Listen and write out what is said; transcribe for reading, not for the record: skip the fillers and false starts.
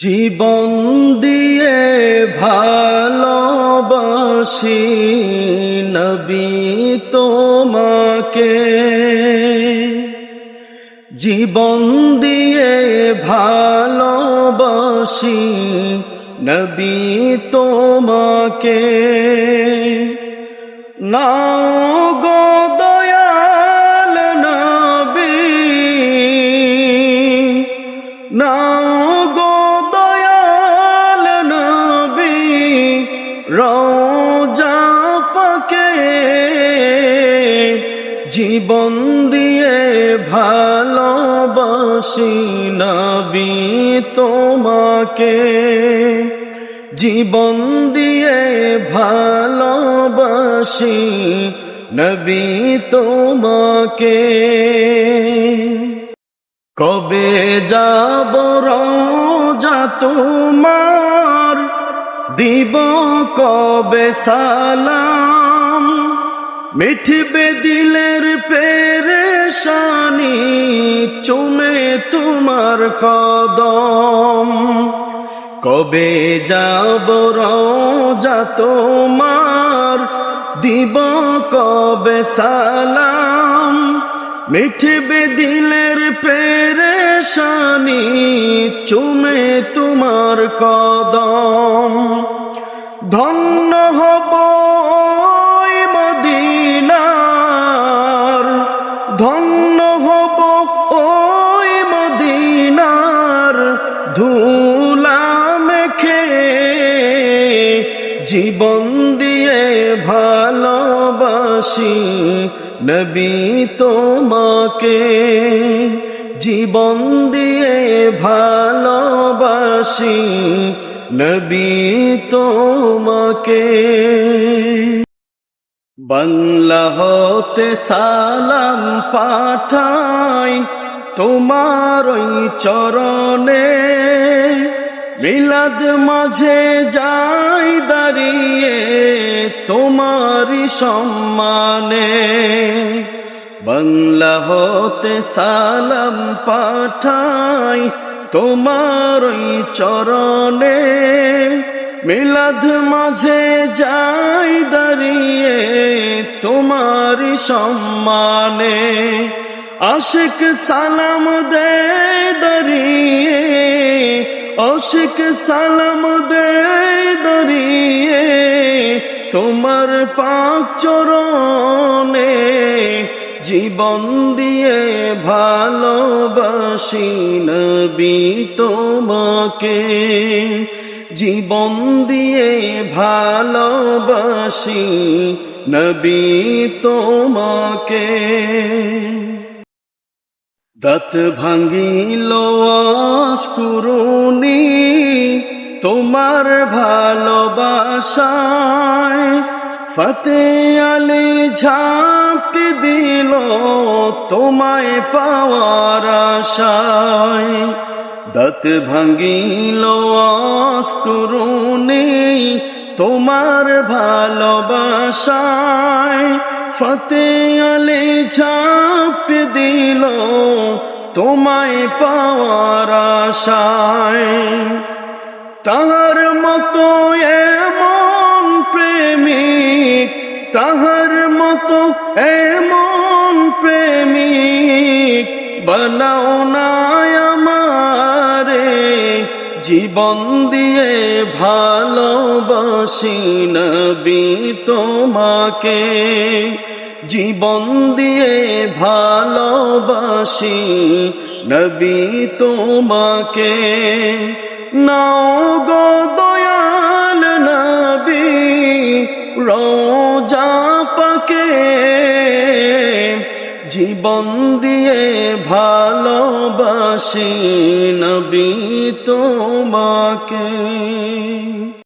জীবন দিয়ে ভালোবাসি নবী তোমাকে, জীবন দিয়ে ভালোবাসি নবী তোমাকে। নাও গো দয়াল নবী, নাও গো দয়াল নবী রওজা পাকে, জীবন দিয়ে ভালোবাসি নবী তোমাকে, জীবন দিয়ে ভালোবাসি নবী তোমাকে। কবে যাব রওজা তোমার, দিব কবে সালাম, মিটবে দিলের পেরেশানি চুমে তোমার কদম। কবে যাব রওজা তোমার, দিব কবে সালাম, মিটবে দিলের পেরেশানি চুমে তোমার কদম। ধন্য হব ওই মদিনার, ধন্য হব ওই মদিনার ধুলা মেখে, জীবন দিয়ে ভালোবাসি নবী তোমাকে, জীবন দিয়ে ভালোবাসি নবী তোমাকে। বাংলা হতে সালাম পাঠাই তোমার ওই চরণে, মিলাদ মাঝে যাই দাঁড়িয়ে তোমারি সম্মানে। বাংলা হতে সালাম পাঠাই তোমার ওই চরণে, মিলাদ মাঝে যাই দাঁড়িয়ে তোমারি সম্মানে। আশিক সালাম দে দাঁড়িয়ে, আশিক সালাম দে দাঁড়িয়ে তোমার পাক চরণে, জীবন দিয়ে ভালোবাসি নবী তোমাকে, জীবন দিয়ে ভালোবাসি নবী তোমাকে। দাঁত ভাঙিল অশ্রুনি তোমার ভালোবাসায়, ফতে আলী ঝাঁপ দিল তোমায় পাওয়ার আশায়। দাঁত ভাঙিল অশ্রুনি তোমার ভালোবাসায়, ফতে আলী ঝাঁপ দিল তোমায় পাওয়ার আশায়। তাহার মতো এমন প্রেমিক, তাহার মতো এমন প্রেমিক বানাও না আমারে, জীবন দিয়ে ভালোবাসি নবী তোমাকে, জীবন দিয়ে ভালোবাসি নবী তোমাকে। নাও গো দয়াল নবী রওজা পাকে, জীবন দিয়ে ভালোবাসি নবী তোমাকে।